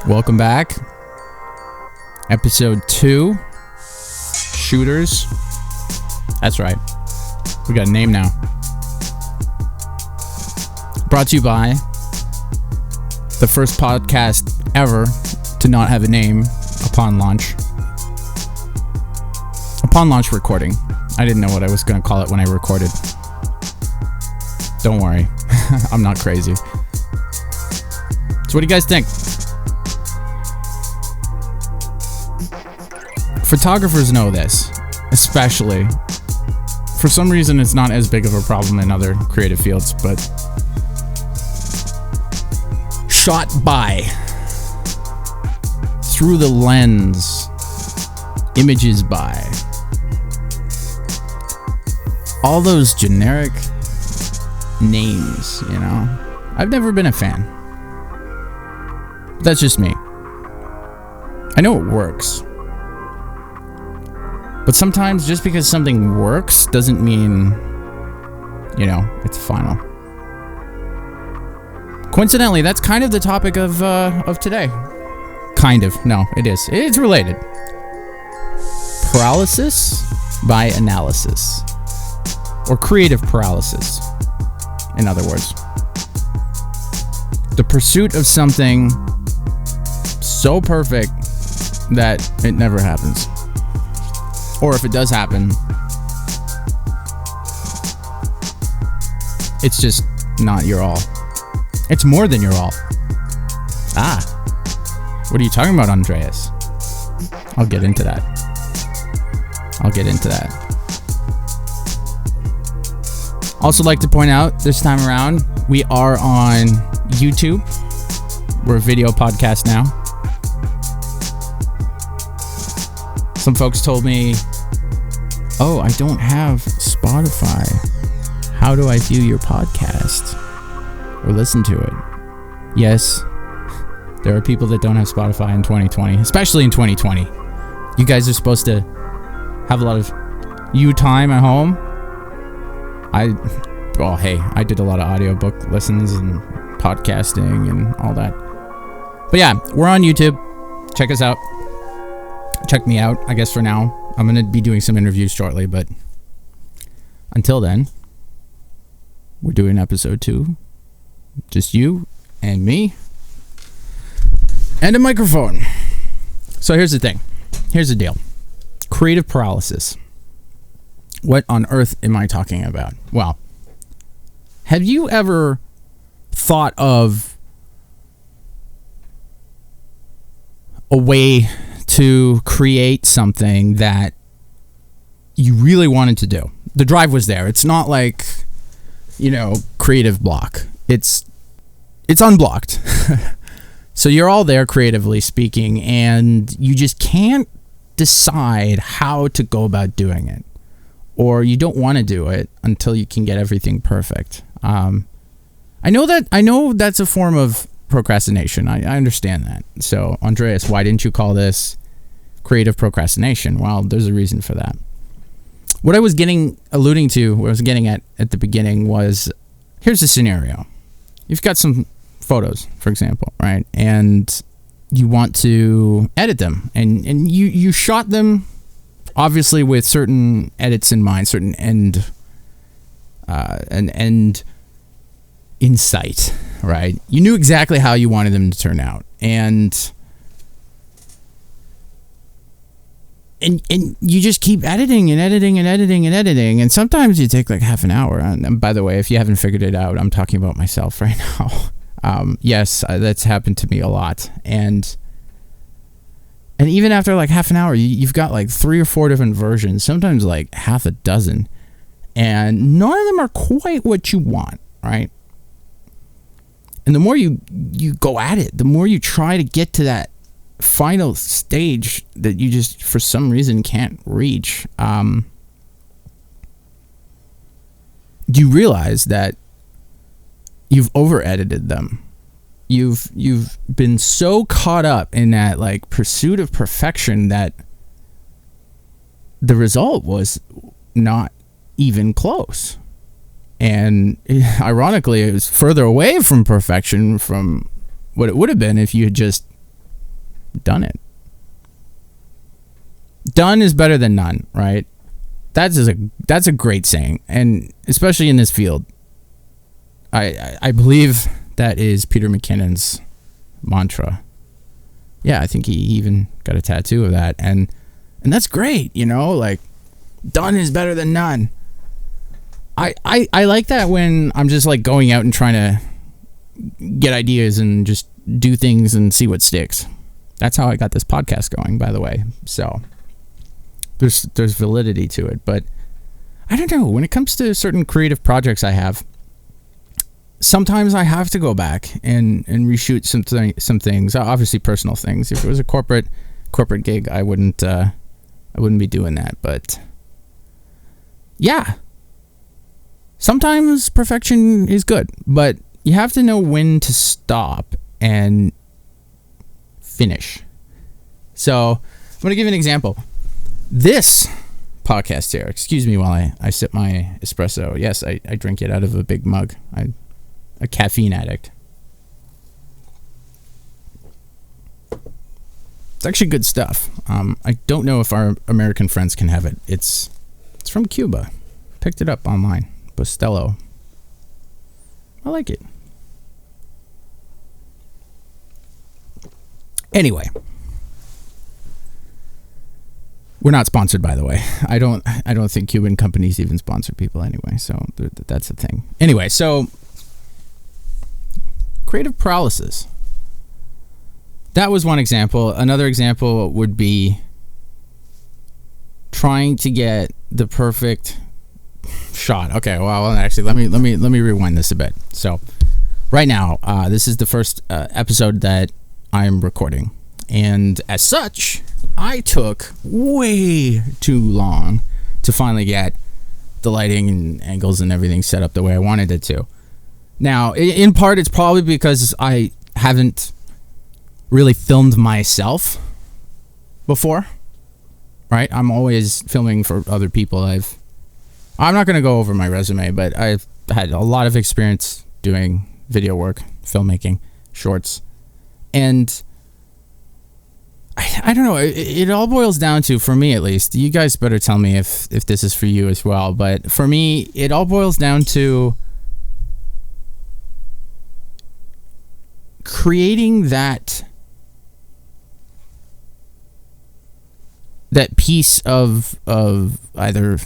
Welcome back. Episode 2. Shooters. That's right. We got a name now. Brought to you by the first podcast ever to not have a name upon launch. Upon launch recording. I didn't know what I was going to call it when I recorded. Don't worry. I'm not crazy. So what do you guys think? Photographers know this, especially. For some reason, it's not as big of a problem in other creative fields, but shot by, through the lens, images by, all those generic names, you know? I've never been a fan. But that's just me. I know it works. But sometimes just because something works doesn't mean, you know, it's final. Coincidentally, that's kind of the topic of today. Kind of. No, it is. It's related. Paralysis by analysis. Or creative paralysis, in other words. The pursuit of something so perfect that it never happens. Or if it does happen, it's just not your all. It's more than your all. Ah. What are you talking about, Andreas? I'll get into that. Also like to point out, this time around, we are on YouTube. We're a video podcast now. Some folks told me, oh, I don't have Spotify. How do I view your podcast or listen to it? Yes, there are people that don't have Spotify in 2020, especially in 2020. You guys are supposed to have a lot of you time at home. I did a lot of audiobook listens and podcasting and all that. But yeah, we're on YouTube. Check us out. Check me out, I guess, for now. I'm going to be doing some interviews shortly, but until then, we're doing episode 2. Just you and me and a microphone. So here's the thing. Here's the deal. Creative paralysis. What on earth am I talking about? Well, have you ever thought of a way to create something that you really wanted to do? The drive was there. It's not like, you know, creative block. It's unblocked. So you're all there creatively speaking, and you just can't decide how to go about doing it. Or you don't want to do it until you can get everything perfect. I know that's a form of procrastination. I understand that. So, Andreas, why didn't you call this creative procrastination? Well, there's a reason for that. What I was alluding to, what I was getting at the beginning was, here's the scenario. You've got some photos, for example, right? And you want to edit them. And you shot them, obviously, with certain edits in mind, certain end insight, right? You knew exactly how you wanted them to turn out, and you just keep editing, and sometimes you take like half an hour. And by the way, if you haven't figured it out, I'm talking about myself right now. Yes, that's happened to me a lot, and even after like half an hour, you've got like 3 or 4 different versions, sometimes like half a dozen, and none of them are quite what you want, right? And the more you go at it, the more you try to get to that final stage that you just, for some reason, can't reach, you realize that you've over-edited them. You've been so caught up in that like pursuit of perfection that the result was not even close. And ironically, it was further away from perfection from what it would have been if you had just done it. Done is better than none, right? That's a great saying, and especially in this field. I believe that is Peter McKinnon's mantra. Yeah, I think he even got a tattoo of that, and that's great, like, done is better than none. I like that when I'm just like going out and trying to get ideas and just do things and see what sticks. That's how I got this podcast going, by the way. So there's validity to it, but I don't know, when it comes to certain creative projects I have, sometimes I have to go back and reshoot some things, obviously personal things. If it was a corporate gig, I wouldn't be doing that, but yeah. Sometimes perfection is good, but you have to know when to stop and finish. So I'm going to give you an example. This podcast here, excuse me while I sip my espresso. Yes, I drink it out of a big mug. I'm a caffeine addict. It's actually good stuff. I don't know if our American friends can have it. It's from Cuba. Picked it up online. Bustelo. I like it. Anyway, we're not sponsored, by the way. I don't think Cuban companies even sponsor people anyway, so that's the thing. Anyway, so creative paralysis. That was one example. Another example would be trying to get the perfect shot. Okay, well, actually, let me rewind this a bit. So, right now, this is the first episode that I'm recording, and as such, I took way too long to finally get the lighting and angles and everything set up the way I wanted it to. Now, in part, it's probably because I haven't really filmed myself before, right? I'm always filming for other people. I'm not going to go over my resume, but I've had a lot of experience doing video work, filmmaking, shorts, and I don't know, it all boils down to, for me at least, you guys better tell me if this is for you as well, but for me, it all boils down to creating that piece of either,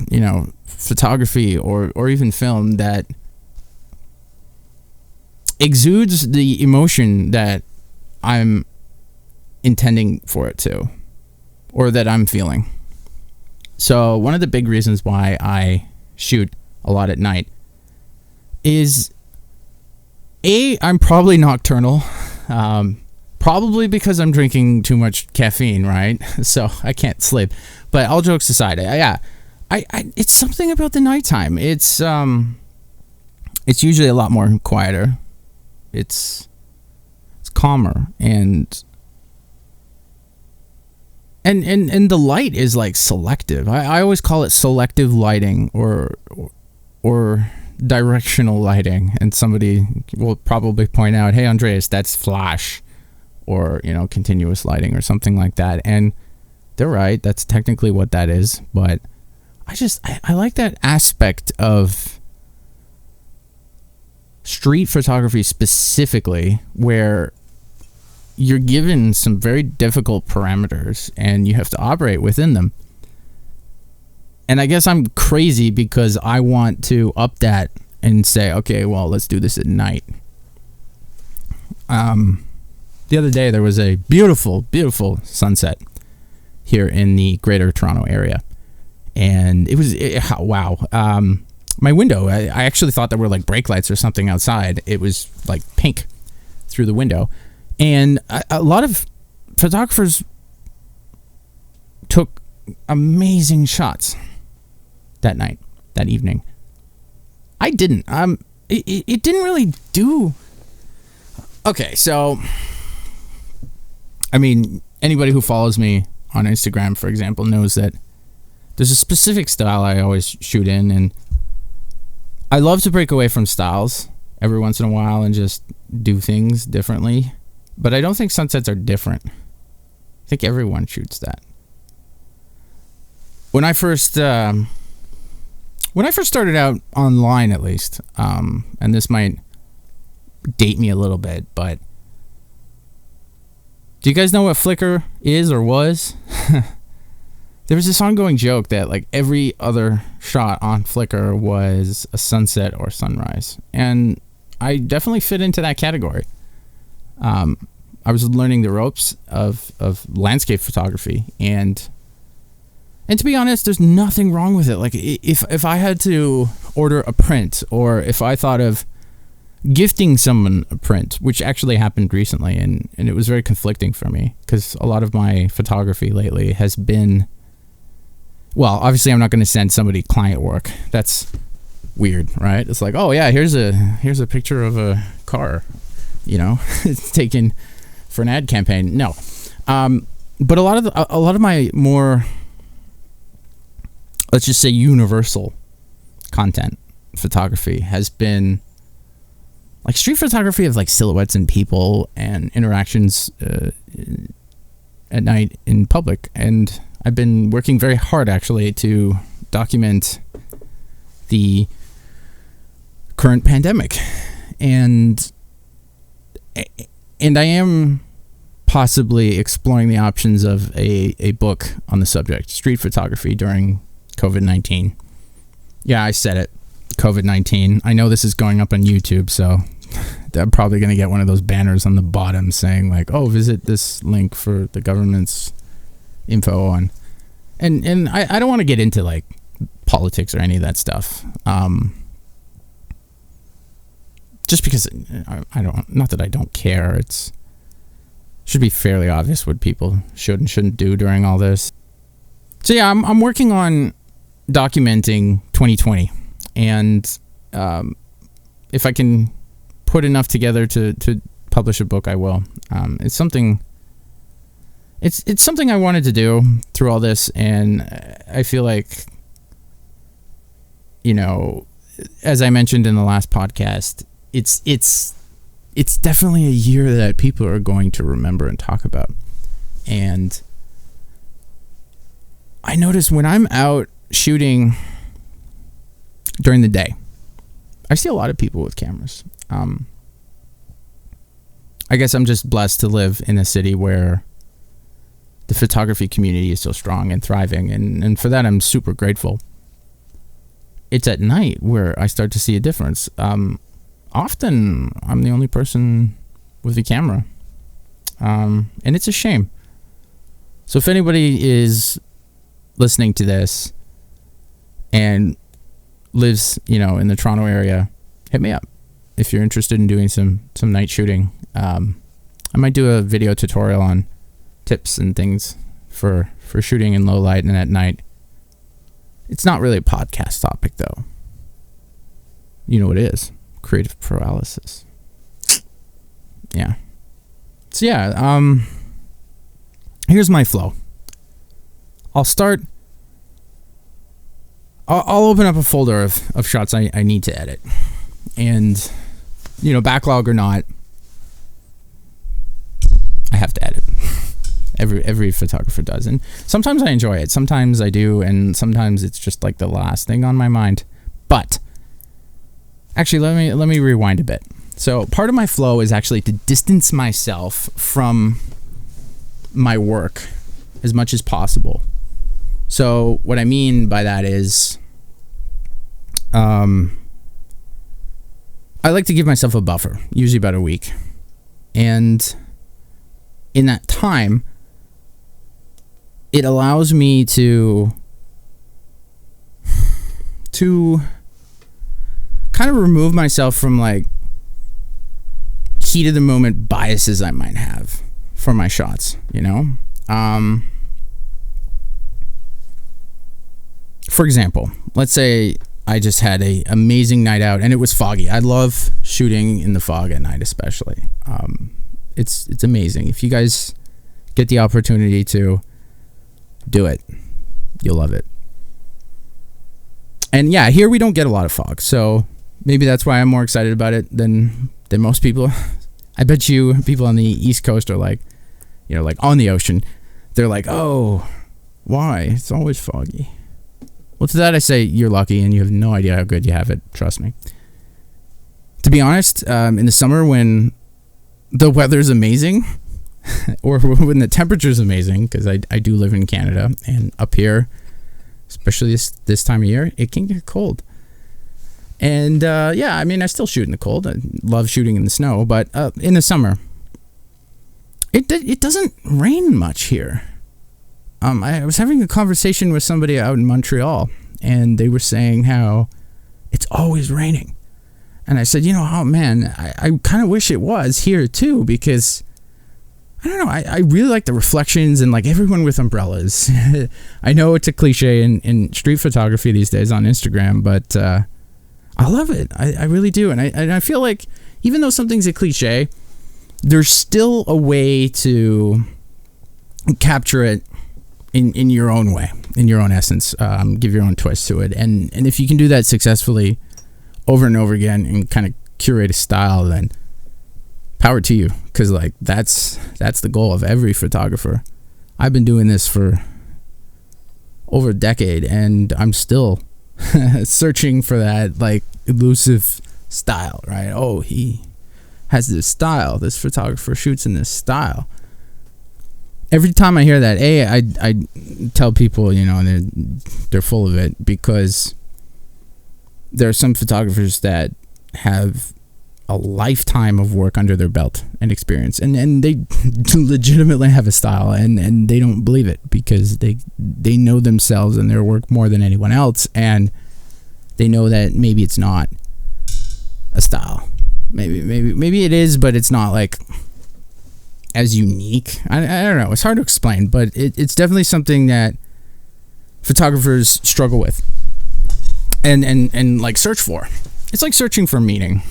photography or even film that exudes the emotion that I'm intending for it to, or that I'm feeling. So one of the big reasons why I shoot a lot at night is I'm probably nocturnal, probably because I'm drinking too much caffeine, right? So I can't sleep. But all jokes aside, it's something about the nighttime. It's usually a lot more quieter. It's calmer, and the light is like selective. I always call it selective lighting or directional lighting, and somebody will probably point out, hey Andreas, that's flash, or continuous lighting or something like that, and they're right, that's technically what that is. But I like that aspect of street photography specifically, where you're given some very difficult parameters and you have to operate within them. And I guess I'm crazy because I want to up that and say, okay, well, let's do this at night. The other day there was a beautiful, beautiful sunset here in the Greater Toronto area, and wow. My window, I actually thought there were like brake lights or something outside. It was like pink through the window. And a lot of photographers took amazing shots that night, that evening. I didn't. It didn't really do. Okay, so, I mean, anybody who follows me on Instagram, for example, knows that there's a specific style I always shoot in, and I love to break away from styles every once in a while and just do things differently. But I don't think sunsets are different. think everyone shoots that. When I first started out online, at least, and this might date me a little bit, but do you guys know what Flickr is or was? There was this ongoing joke that like every other shot on Flickr was a sunset or sunrise, and I definitely fit into that category. I was learning the ropes of landscape photography, and to be honest, there's nothing wrong with it. Like if I had to order a print, or if I thought of gifting someone a print, which actually happened recently, and it was very conflicting for me, because a lot of my photography lately has been, well, obviously I'm not going to send somebody client work. That's weird, right? It's like, oh yeah, here's a picture of a car, it's taken for an ad campaign. No, but a lot of my more, let's just say, universal content photography has been like street photography of like silhouettes and people and interactions at night in public. And I've been working very hard actually to document the current pandemic. And I am possibly exploring the options of a book on the subject, street photography during COVID-19. Yeah, I said it. COVID-19. I know this is going up on YouTube, so I'm probably going to get one of those banners on the bottom saying like, oh, visit this link for the government's info on. And I don't want to get into like politics or any of that stuff. Just because not that I don't care. It's should be fairly obvious what people should and shouldn't do during all this. So yeah, I'm working on documenting 2020. And if I can put enough together to publish a book, I will. It's something I wanted to do through all this, and I feel like, as I mentioned in the last podcast, it's definitely a year that people are going to remember and talk about. And I notice when I'm out shooting during the day, I see a lot of people with cameras. I guess I'm just blessed to live in a city where the photography community is so strong and thriving, and for that I'm super grateful. It's at night where I start to see a difference. Often I'm the only person with a camera, and it's a shame. So if anybody is listening to this and lives, in the Toronto area, hit me up if you're interested in doing some night shooting. I might do a video tutorial on tips and things for shooting in low light and at night. It's not really a podcast topic though. You know what it is? Creative paralysis. Yeah. So yeah, here's my flow. I'll open up a folder of shots I need to edit. And, backlog or not, I have to edit. Every photographer does. And sometimes I enjoy it. Sometimes I do. And sometimes it's just like the last thing on my mind. But actually, let me rewind a bit. So part of my flow is actually to distance myself from my work as much as possible. So what I mean by that is, I like to give myself a buffer, usually about a week. And in that time, it allows me to kind of remove myself from like heat of the moment biases I might have for my shots, For example, let's say I just had a amazing night out and it was foggy. I love shooting in the fog at night, especially. It's amazing. If you guys get the opportunity to do it, you'll love it. And yeah, here we don't get a lot of fog, so maybe that's why I'm more excited about it than most people. I bet you people on the East Coast are like, like on the ocean. they're like, oh, why? It's always foggy. Well, to that I say, you're lucky and you have no idea how good you have it. Trust me. To be honest, in the summer when the weather's amazing, or when the temperature's amazing, because I do live in Canada, and up here, especially this time of year, it can get cold. And yeah, I mean, I still shoot in the cold. I love shooting in the snow, but in the summer, it doesn't rain much here. I was having a conversation with somebody out in Montreal, and they were saying how it's always raining. And I said, oh man, I kind of wish it was here too, because I don't know, I really like the reflections and like everyone with umbrellas. I know it's a cliche in street photography these days on Instagram, but I love it. I really do. And I feel like even though something's a cliche, there's still a way to capture it in your own way, in your own essence, give your own twist to it. And if you can do that successfully over and over again and kind of curate a style, then power to you, because like that's the goal of every photographer. I've been doing this for over a decade, and I'm still searching for that like elusive style, right? Oh, he has this style. This photographer shoots in this style. Every time I hear that, I tell people, and they're full of it, because there are some photographers that have a lifetime of work under their belt and experience, and they legitimately have a style, and they don't believe it because they know themselves and their work more than anyone else, and they know that maybe it's not a style. Maybe it is, but it's not like as unique. I don't know. It's hard to explain, but it's definitely something that photographers struggle with and like search for. It's like searching for meaning.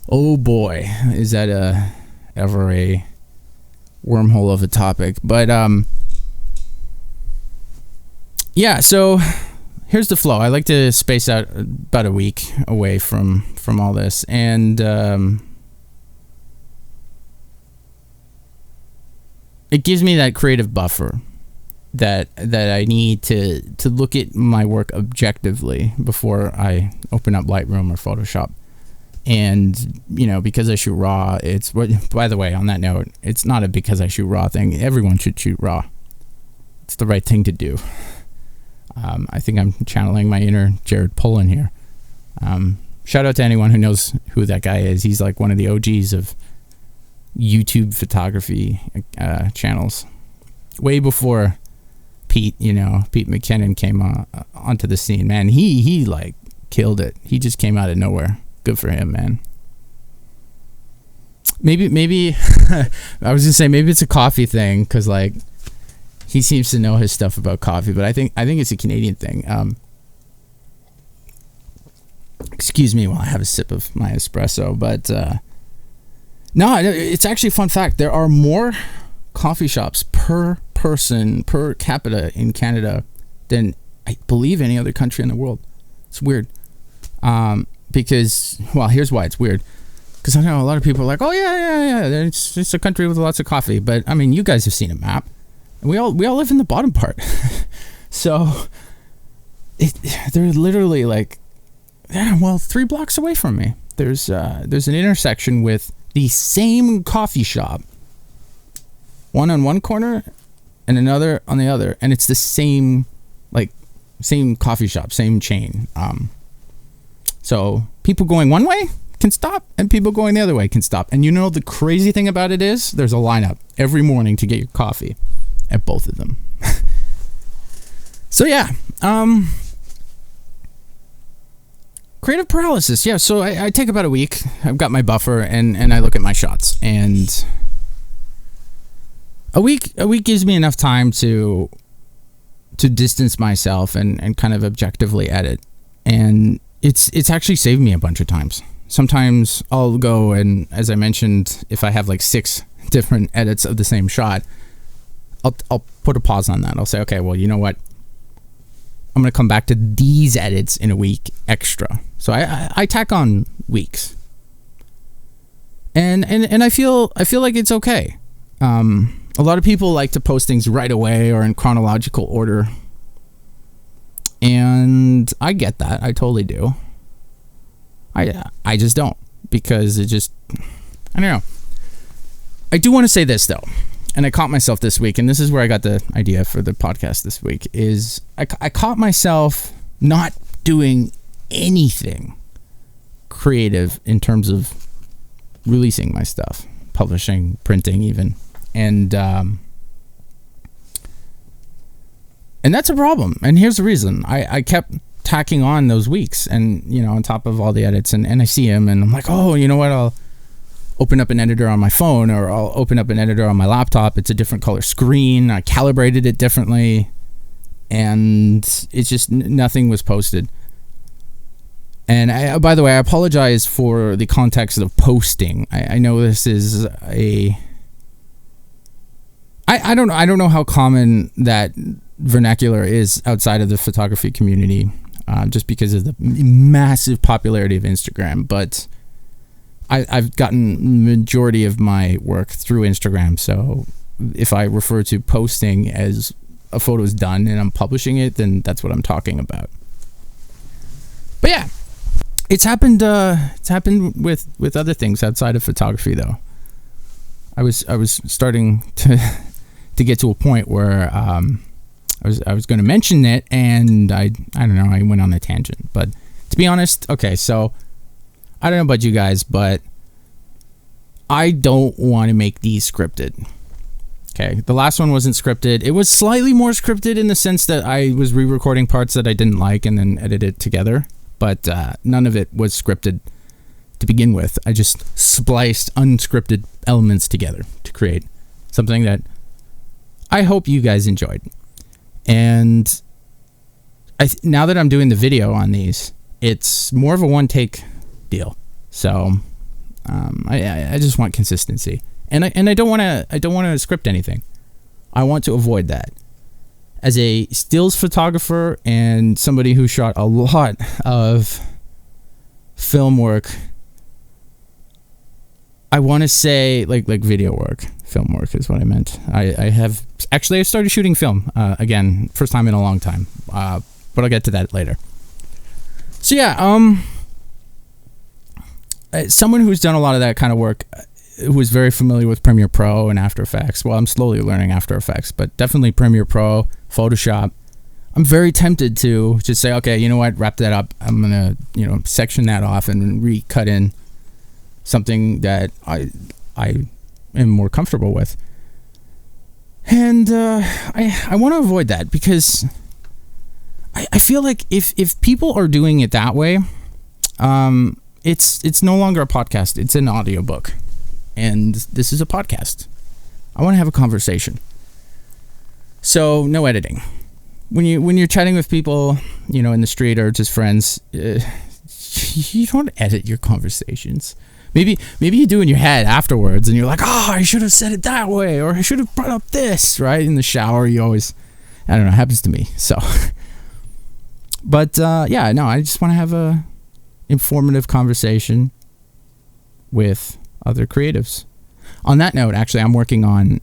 Oh boy, is that ever a wormhole of a topic. But yeah, so here's the flow. I like to space out about a week away from all this, and it gives me that creative buffer that I need to look at my work objectively before I open up Lightroom or Photoshop. And because I shoot raw, it's, by the way, on that note, it's not a because I shoot raw thing. Everyone should shoot raw. It's the right thing to do. I think I'm channeling my inner Jared Pullen here. Shout out to anyone who knows who that guy is. He's like one of the OGs of YouTube photography channels, way before Pete McKinnon came onto the scene. Man, he like killed it. He just came out of nowhere. Good for him, man. Maybe I was gonna say maybe it's a coffee thing, because like he seems to know his stuff about coffee, but I think it's a Canadian thing. Excuse me while I have a sip of my espresso, but no, it's actually a fun fact. There are more coffee shops per person per capita in Canada than I believe any other country in the world. It's weird. Because, well, here's why it's weird. Because I know a lot of people are like, oh yeah, it's a country with lots of coffee. But I mean, you guys have seen a map. We all live in the bottom part. So they're literally like, 3 blocks away from me. There's an intersection with the same coffee shop, one on one corner and another on the other, and it's the same coffee shop, same chain. So people going one way can stop, and people going the other way can stop. And the crazy thing about it is there's a lineup every morning to get your coffee at both of them. So yeah, creative paralysis. Yeah, so I take about a week. I've got my buffer, and I look at my shots, and a week gives me enough time to distance myself and kind of objectively edit. And it's actually saved me a bunch of times. Sometimes I'll go, and as I mentioned, if I have like 6 different edits of the same shot, I'll put a pause on that. I'll say, okay, well, you know what? I'm going to come back to these edits in a week extra. So I tack on weeks. And I feel like it's okay. A lot of people like to post things right away or in chronological order. And I get that. I totally do. I just don't, because it just, I don't know. I do want to say this, though, and I caught myself this week, and this is where I got the idea for the podcast this week, is I caught myself not doing anything creative in terms of releasing my stuff, publishing, printing even. And that's a problem. And here's the reason. I kept tacking on those weeks, and, you know, on top of all the edits, and I see them, and I'm like, oh, you know what, I'll open up an editor on my phone, or I'll open up an editor on my laptop. It's a different color screen. I calibrated it differently, and it's just nothing was posted. And by the way, I apologize for the context of posting. I know this is I don't know how common that vernacular is outside of the photography community, just because of the massive popularity of Instagram. But I've gotten the majority of my work through Instagram. So if I refer to posting as a photo is done and I'm publishing it, then that's what I'm talking about. But yeah, it's happened with other things outside of photography, though. I was starting to get to a point where I was going to mention it, and I don't know, I went on a tangent. But to be honest, okay, so I don't know about you guys, but I don't want to make these scripted. Okay, the last one wasn't scripted. It was slightly more scripted in the sense that I was re-recording parts that I didn't like and then edited it together. But none of it was scripted to begin with. I just spliced unscripted elements together to create something that I hope you guys enjoyed. And now that I'm doing the video on these, it's more of a one-take deal. So I just want consistency, and I don't want to script anything. I want to avoid that. As a stills photographer and somebody who shot a lot of film work, I want to say like video work. Film work is what I meant. I started shooting film again, first time in a long time, but I'll get to that later. So yeah, someone who's done a lot of that kind of work, who is very familiar with Premiere Pro and After Effects. Well, I'm slowly learning After Effects, but definitely Premiere Pro, Photoshop. I'm very tempted to just say, okay, you know what, wrap that up. I'm gonna, section that off and recut in something that I am more comfortable with. And I want to avoid that, because I feel like if people are doing it that way, it's no longer a podcast. It's an audiobook. And this is a podcast. I want to have a conversation. So no editing. When you're chatting with people, in the street or just friends, you don't edit your conversations. Maybe you do in your head afterwards, and you're like, oh, I should have said it that way, or I should have brought up this, right? In the shower, you always, I don't know, it happens to me. So, but yeah, no, I just want to have a informative conversation with other creatives. On that note, actually, I'm working on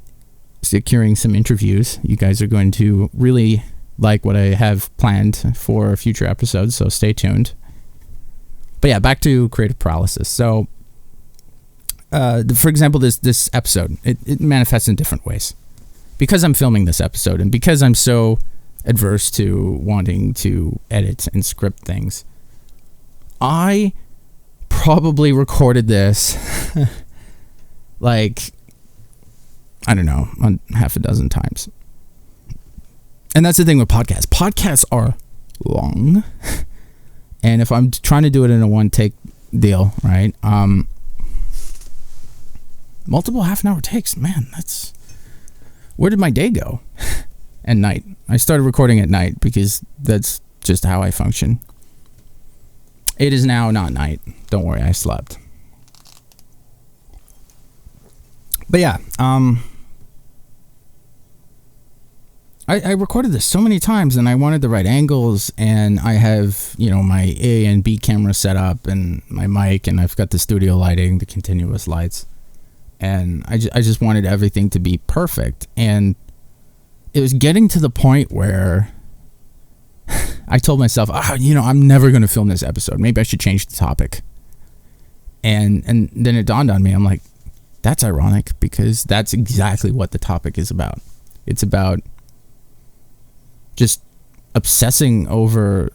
securing some interviews. You guys are going to really like what I have planned for future episodes, so stay tuned. But yeah, back to creative paralysis. So, for example, this episode, it manifests in different ways. Because I'm filming this episode, and because I'm so adverse to wanting to edit and script things, I probably recorded this like, I don't know, half a dozen times. And that's the thing with podcasts. Podcasts are long. And if I'm trying to do it in a one-take deal, right? Multiple half-an-hour takes, man, that's... Where did my day go? At night. I started recording at night because that's just how I function. It is now not night. Don't worry, I slept. But yeah, I recorded this so many times, and I wanted the right angles, and I have, my A and B camera set up, and my mic, and I've got the studio lighting, the continuous lights. and I just wanted everything to be perfect. And it was getting to the point where I told myself, I'm never going to film this episode. Maybe I should change the topic. And then it dawned on me. I'm like, that's ironic, because that's exactly what the topic is about. It's about just obsessing over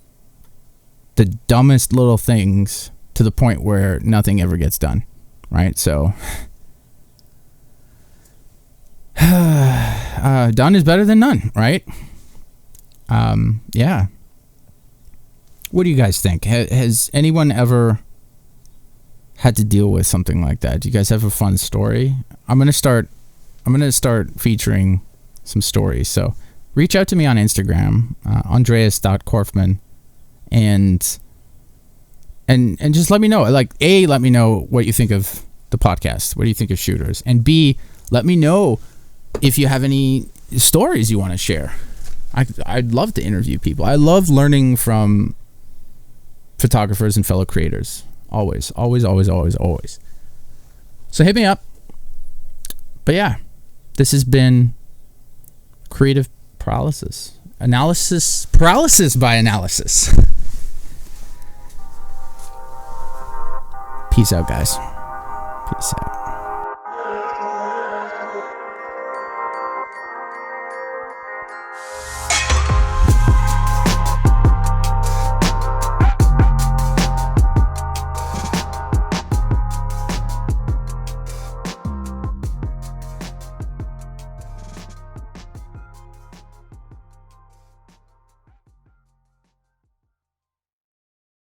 the dumbest little things to the point where nothing ever gets done, right? So done is better than none, right? Yeah. What do you guys think? Has anyone ever had to deal with something like that? Do you guys have a fun story? I'm gonna start featuring some stories. So reach out to me on Instagram, andreas.korfman, and just let me know. Like, A, let me know what you think of the podcast. What do you think of Shooters? And B, let me know if you have any stories you want to share. I'd love to interview people. I love learning from photographers and fellow creators. Always. So hit me up. But yeah, this has been Creative Paralysis. Paralysis by analysis. Peace out, guys. Peace out.